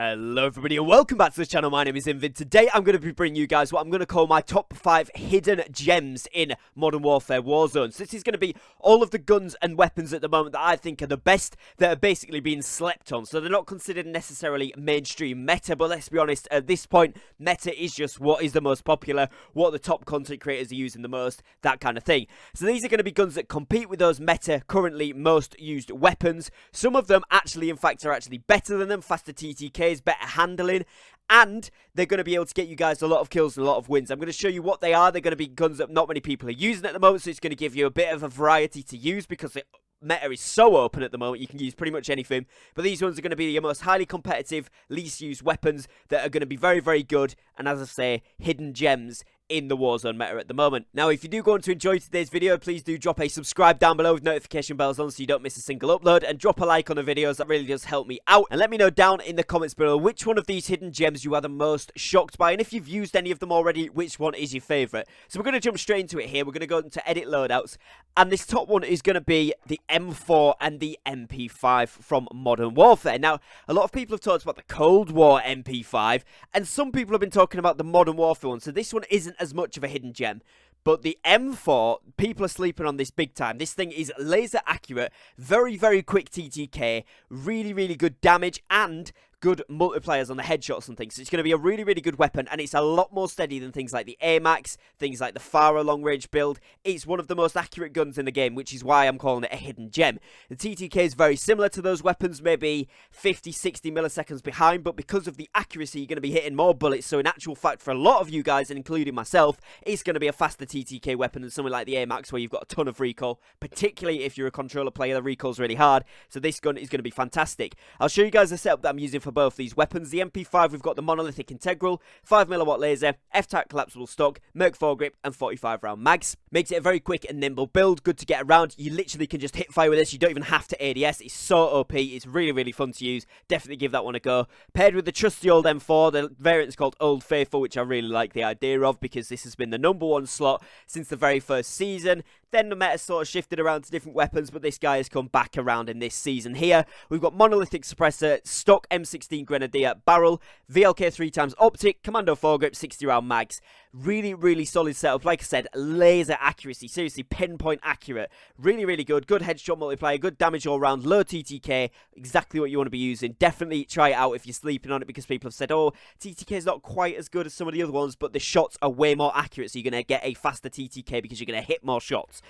Hello everybody and welcome back to the channel. My name is Invin. Today I'm going to be bringing you guys what I'm going to call my top 5 hidden gems in Modern Warfare Warzone. So this is going to be all of the guns and weapons at the moment that I think are the best that are basically being slept on. So they're not considered necessarily mainstream meta, but let's be honest, at this point meta is just what is the most popular, what the top content creators are using the most, that kind of thing. So these are going to be guns that compete with those meta currently most used weapons. Some of them actually in fact are actually better than them, faster TTK, better handling, and they're going to be able to get you guys a lot of kills and a lot of wins. I'm going to show you what they are. They're going to be guns that not many people are using at the moment, so it's going to give you a bit of a variety to use because the meta is so open at the moment. You can use pretty much anything, but these ones are going to be your most highly competitive, least used weapons that are going to be very, very good, and as I say, hidden gems in the Warzone meta at the moment. Now, if you do go on to enjoy today's video, please do drop a subscribe down below with notification bells on so you don't miss a single upload, and drop a like on the videos. That really does help me out. And let me know down in the comments below which one of these hidden gems you are the most shocked by, and if you've used any of them already, which one is your favourite. So we're going to jump straight into it here. We're going to go into edit loadouts, and this top one is going to be the M4 and the MP5 from Modern Warfare. Now, a lot of people have talked about the Cold War MP5, and some people have been talking about the Modern Warfare one, so this one isn't as much of a hidden gem. But the M4, people are sleeping on this big time. This thing is laser accurate, very, very quick TTK, really, really good damage, and good multipliers on the headshots and things. So it's going to be a really, really good weapon, and it's a lot more steady than things like the AMAX, things like the FFAR long-range build. It's one of the most accurate guns in the game, which is why I'm calling it a hidden gem. The TTK is very similar to those weapons, maybe 50, 60 milliseconds behind, but because of the accuracy, you're going to be hitting more bullets. So in actual fact, for a lot of you guys, and including myself, it's going to be a faster TTK weapon than something like the AMAX, where you've got a ton of recoil, particularly if you're a controller player. The recoil's really hard, so this gun is going to be fantastic. I'll show you guys the setup that I'm using for both these weapons. The MP5, we've got the monolithic integral, 5mm laser, F-Tac collapsible stock, Merc foregrip, and 45 round mags. Makes it a very quick and nimble build, good to get around. You literally can just hit fire with this. You don't even have to ADS. It's so OP. It's really, really fun to use. Definitely give that one a go. Paired with the trusty old M4, the variant is called Old Faithful, which I really like the idea of because this has been the #1 slot since the very first season. Then the meta sort of shifted around to different weapons, but this guy has come back around in this season here. We've got monolithic suppressor, stock M16 grenadier barrel, VLK 3x optic, commando foregrip, 60 round mags. Really, really solid setup. Like I said, laser accuracy, seriously pinpoint accurate. Really, really good. Good headshot multiplier, good damage all around, low TTK, exactly what you want to be using. Definitely try it out if you're sleeping on it, because people have said, oh, TTK is not quite as good as some of the other ones, but the shots are way more accurate, so you're going to get a faster TTK because you're going to hit more shots.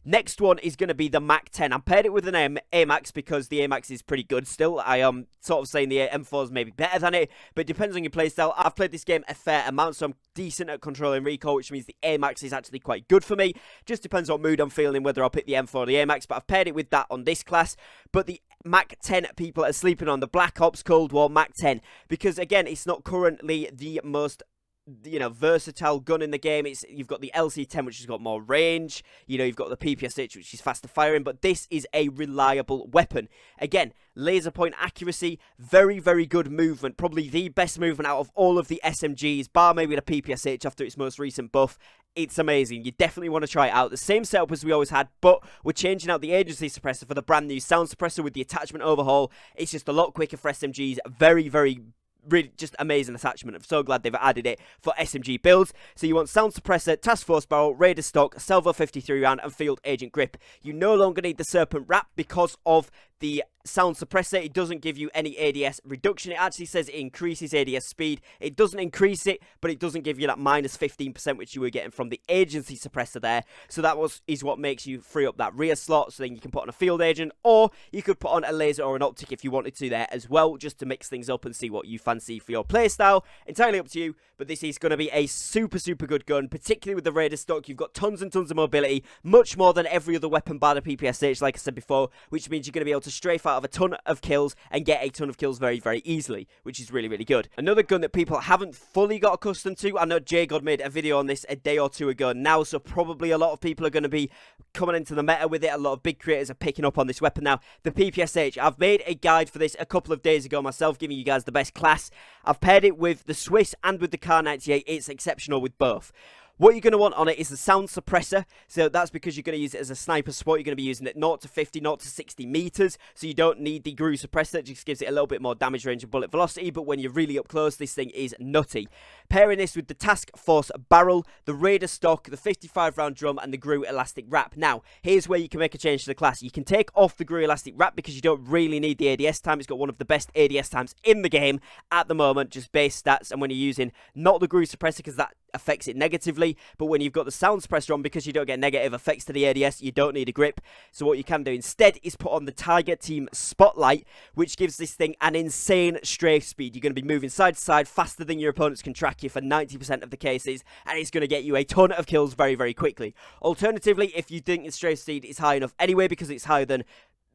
Next one is going to be the Mac 10. I paired it with an AMAX because the AMAX is pretty good still. I am sort of saying the M4 is maybe better than it, but it depends on your playstyle. I've played this game a fair amount, so I'm decent at controlling recoil, which means the AMAX is actually quite good for me. Just depends what mood I'm feeling, whether I'll pick the M4 or the AMAX, but I've paired it with that on this class. But the Mac 10 people are sleeping on the Black Ops Cold War Mac 10 because, again, it's not currently the most versatile gun in the game. You've got the LC10, which has got more range. You've got the PPSH, which is faster firing, but this is a reliable weapon. Again, laser point accuracy, very, very good movement. Probably the best movement out of all of the SMGs, bar maybe the PPSH after its most recent buff. It's amazing. You definitely want to try it out. The same setup as we always had, but we're changing out the agency suppressor for the brand new sound suppressor with the attachment overhaul. It's just a lot quicker for SMGs. Very, very really just amazing attachment. I'm so glad they've added it for SMG builds. So you want sound suppressor, task force barrel, raider stock, salvo 53 round, and field agent grip. You no longer need the serpent wrap because of the sound suppressor. It doesn't give you any ADS reduction. It actually says it increases ADS speed. It doesn't increase it, but it doesn't give you that minus 15%, which you were getting from the agency suppressor there. So that is what makes you free up that rear slot, so then you can put on a field agent, or you could put on a laser or an optic if you wanted to there as well, just to mix things up and see what you fancy for your playstyle. Entirely up to you, but this is going to be a super, super good gun, particularly with the raider stock. You've got tons and tons of mobility, much more than every other weapon bar the PPSH, like I said before, which means you're going to be able to strafe out of a ton of kills and get a ton of kills very, very easily, which is really, really good. Another gun that people haven't fully got accustomed to, I know JGod made a video on this a day or two ago now, so probably a lot of people are going to be coming into the meta with it. A lot of big creators are picking up on this weapon now. The PPSH, I've made a guide for this a couple of days ago myself, giving you guys the best class. I've paired it with the Swiss and with the Kar 98. It's exceptional with both. What you're going to want on it is the sound suppressor. So that's because you're going to use it as a sniper support. You're going to be using it 0 to 50, 0 to 60 meters. So you don't need the groove suppressor. It just gives it a little bit more damage range and bullet velocity. But when you're really up close, this thing is nutty. Pairing this with the Task Force barrel, the Raider stock, the 55 round drum, and the Grue elastic wrap. Now, here's where you can make a change to the class. You can take off the Grue elastic wrap because you don't really need the ADS time. It's got one of the best ADS times in the game at the moment, just base stats. And when you're using not the groove suppressor, because that affects it negatively, but when you've got the sound suppressor on, because you don't get negative effects to the ADS, you don't need a grip. So what you can do instead is put on the Tiger Team Spotlight, which gives this thing an insane strafe speed. You're going to be moving side to side faster than your opponents can track you for 90% of the cases, and it's going to get you a ton of kills very, very quickly. Alternatively, if you think the strafe speed is high enough anyway, because it's higher than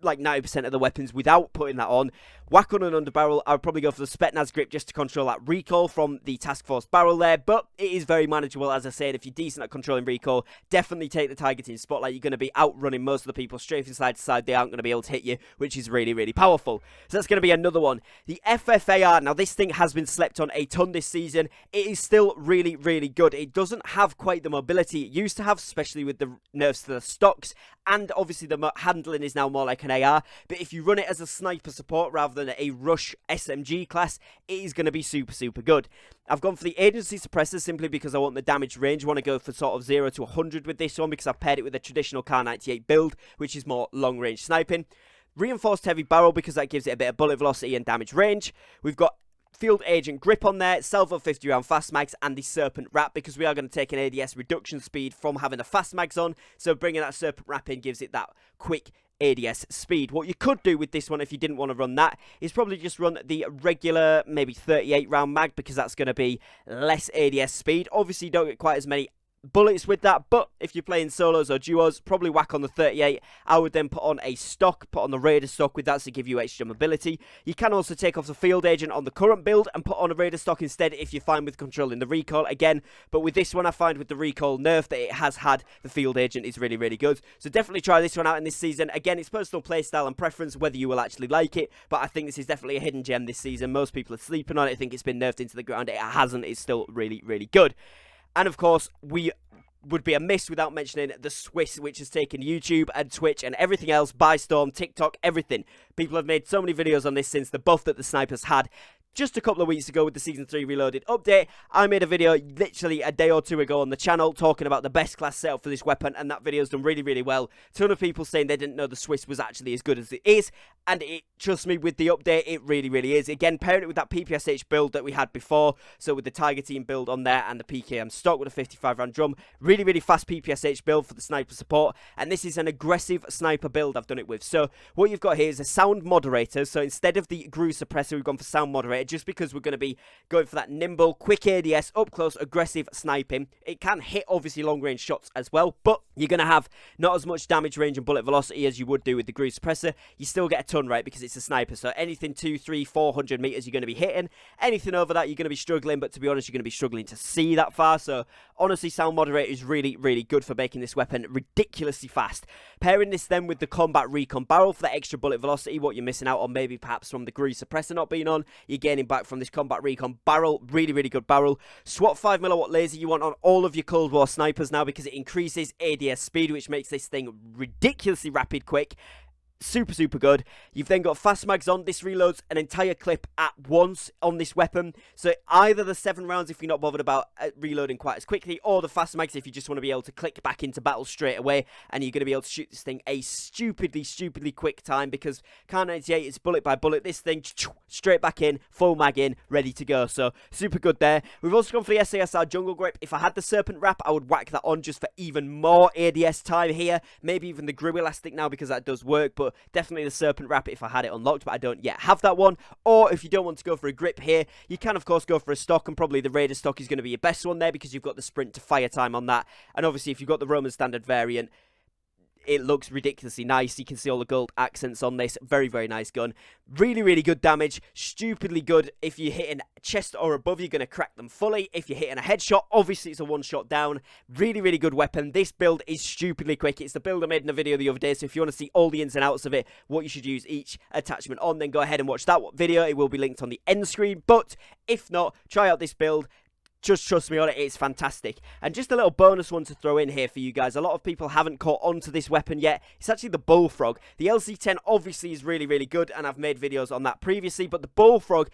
like 90% of the weapons without putting that on, whack on an underbarrel. I would probably go for the Spetsnaz grip just to control that recoil from the Task Force barrel there, but it is very manageable. As I said, if you're decent at controlling recoil, definitely take the Tiger Team Spotlight. You're going to be outrunning most of the people strafing side to side. They aren't going to be able to hit you, which is really, really powerful. So that's going to be another one. The FFAR, now this thing has been slept on a ton this season. It is still really, really good. It doesn't have quite the mobility it used to have, especially with the nerfs to the stocks, and obviously the handling is now more like an AR, but if you run it as a sniper support rather than a rush SMG class, it is going to be super, super good. I've gone for the agency suppressor simply because I want the damage range. I want to go for sort of 0 to 100 with this one because I've paired it with a traditional Kar 98 build, which is more long range sniping. Reinforced heavy barrel because that gives it a bit of bullet velocity and damage range. We've got Field Agent grip on there, Salvo 50 round fast mags, and the Serpent wrap because we are going to take an ADS reduction speed from having the fast mags on. So bringing that Serpent wrap in gives it that quick ADS speed. What you could do with this one if you didn't want to run that is probably just run the regular maybe 38 round mag because that's going to be less ADS speed. Obviously you don't get quite as many bullets with that, but if you're playing solos or duos, probably whack on the 38. I would then put on a stock, put on the Raider stock with that to give you extra mobility. You can also take off the Field Agent on the current build and put on a Raider stock instead if you're fine with controlling the recoil again. But with this one, I find with the recoil nerf that it has had, the Field Agent is really, really good. So definitely try this one out in this season. Again, it's personal playstyle and preference whether you will actually like it, but I think this is definitely a hidden gem this season. Most people are sleeping on it. I think it's been nerfed into the ground. It hasn't. It's still really, really good. And of course, we would be amiss without mentioning the Swiss, which has taken YouTube and Twitch and everything else by storm, TikTok, everything. People have made so many videos on this since the buff that the snipers had. Just a couple of weeks ago with the Season 3 Reloaded update, I made a video literally a day or two ago on the channel talking about the best class setup for this weapon, and that video's done really, really well. A ton of people saying they didn't know the Swiss was actually as good as it is, and trust me, with the update, it really, really is. Again, pairing it with that PPSH build that we had before, so with the Tiger Team build on there and the PKM stock with a 55 round drum, really, really fast PPSH build for the sniper support, and this is an aggressive sniper build I've done it with. So what you've got here is a sound moderator, so instead of the groove suppressor, we've gone for sound moderator, just because we're going to be going for that nimble, quick ADS, up close, aggressive sniping. It can hit, obviously, long range shots as well, but you're going to have not as much damage range and bullet velocity as you would do with the groove suppressor. You still get a ton, right, because it's a sniper, so anything 200, 300, 400 meters you're going to be hitting. Anything over that, you're going to be struggling, but to be honest, you're going to be struggling to see that far, so honestly, sound moderator is really, really good for making this weapon ridiculously fast. Pairing this then with the Combat Recon barrel for that extra bullet velocity, what you're missing out on maybe perhaps from the groove suppressor not being on, you're gaining back from this Combat Recon barrel. Really, really good barrel. SWAT 5mm laser you want on all of your Cold War snipers now because it increases ADS speed, which makes this thing ridiculously rapid quick. Super, super good. You've then got fast mags on. This reloads an entire clip at once on this weapon. So either the 7 rounds if you're not bothered about reloading quite as quickly, or the fast mags if you just want to be able to click back into battle straight away, and you're going to be able to shoot this thing a stupidly, stupidly quick time because Kar 98 is bullet by bullet. This thing straight back in, full mag in, ready to go. So super good there. We've also gone for the SASR jungle grip. If I had the Serpent wrap, I would whack that on just for even more ADS time here. Maybe even the Grue elastic now because that does work, but definitely the Serpent wrap if I had it unlocked, but I don't yet have that one. Or if you don't want to go for a grip here, you can of course go for a stock, and probably the Raider stock is going to be your best one there because you've got the sprint to fire time on that, and obviously if you've got the Roman standard variant, it looks ridiculously nice. You can see all the gold accents on this. Very, very nice gun. Really, really good damage. Stupidly good. If you're hitting chest or above, you're going to crack them fully. If you're hitting a headshot, obviously it's a one-shot down. Really, really good weapon. This build is stupidly quick. It's the build I made in a video the other day, so if you want to see all the ins and outs of it, what you should use each attachment on, then go ahead and watch that video. It will be linked on the end screen, but if not, try out this build. just trust me on it, it's fantastic. And just a little bonus one to throw in here for you guys. A lot of people haven't caught on to this weapon yet. It's actually the Bullfrog. The LC10 obviously is really, really good, and I've made videos on that previously, but the Bullfrog,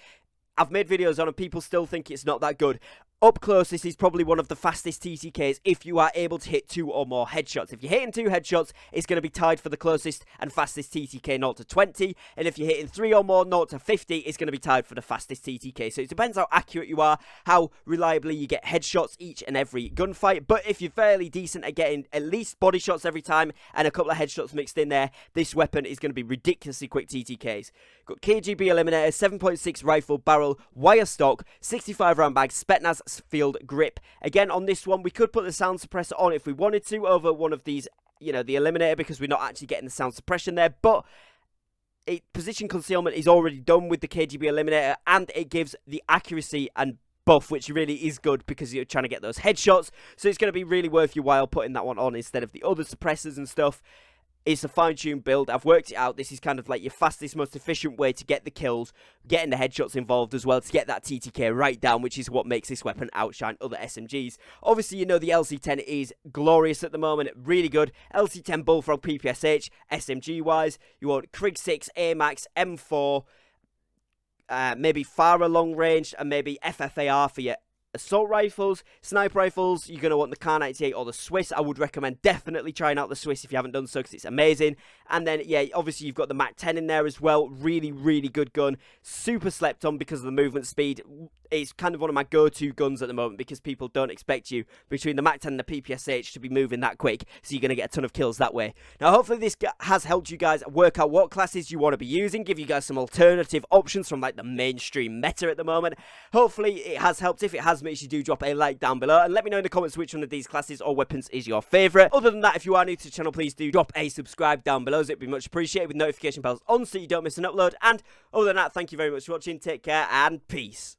I've made videos on and people still think it's not that good. Up close, this is probably one of the fastest TTKs if you are able to hit 2 or more headshots. If you're hitting 2 headshots, it's going to be tied for the closest and fastest TTK 0 to 20. And if you're hitting 3 or more 0 to 50, it's going to be tied for the fastest TTK. So it depends how accurate you are, how reliably you get headshots each and every gunfight. But if you're fairly decent at getting at least body shots every time and a couple of headshots mixed in there, this weapon is going to be ridiculously quick TTKs. Got KGB Eliminator, 7.6 rifle barrel, wire stock, 65 round bag, Spetsnaz field grip. Again, on this one, we could put the sound suppressor on if we wanted to over one of these, you know, the Eliminator, because we're not actually getting the sound suppression there, but position concealment is already done with the KGB Eliminator, and it gives the accuracy and buff, which really is good because you're trying to get those headshots, so it's going to be really worth your while putting that one on instead of the other suppressors and stuff. It's a fine-tuned build. I've worked it out. This is kind of like your fastest, most efficient way to get the kills, getting the headshots involved as well, to get that TTK right down, which is what makes this weapon outshine other SMGs. Obviously, you know the LC10 is glorious at the moment, really good. LC10 Bullfrog PPSH, SMG-wise. You want Krig 6, AMAX, M4, maybe FFAR long range, and maybe FFAR for your assault rifles. Sniper rifles, you're going to want the Kar 98 or the Swiss. I would recommend definitely trying out the Swiss if you haven't done so, because it's amazing. And then, yeah, obviously you've got the Mac 10 in there as well. Really, really good gun. Super slept on because of the movement speed. It's kind of one of my go-to guns at the moment because people don't expect you between the Mac 10 and the PPSH to be moving that quick, so you're going to get a ton of kills that way. Now, hopefully this has helped you guys work out what classes you want to be using, give you guys some alternative options from like the mainstream meta at the moment. Hopefully it has helped. If it has, make sure you do drop a like down below and let me know in the comments which one of these classes or weapons is your favourite. Other than that, if you are new to the channel, please do drop a subscribe down below, so it'd be much appreciated, with notification bells on so you don't miss an upload. And other than that, thank you very much for watching, take care and peace.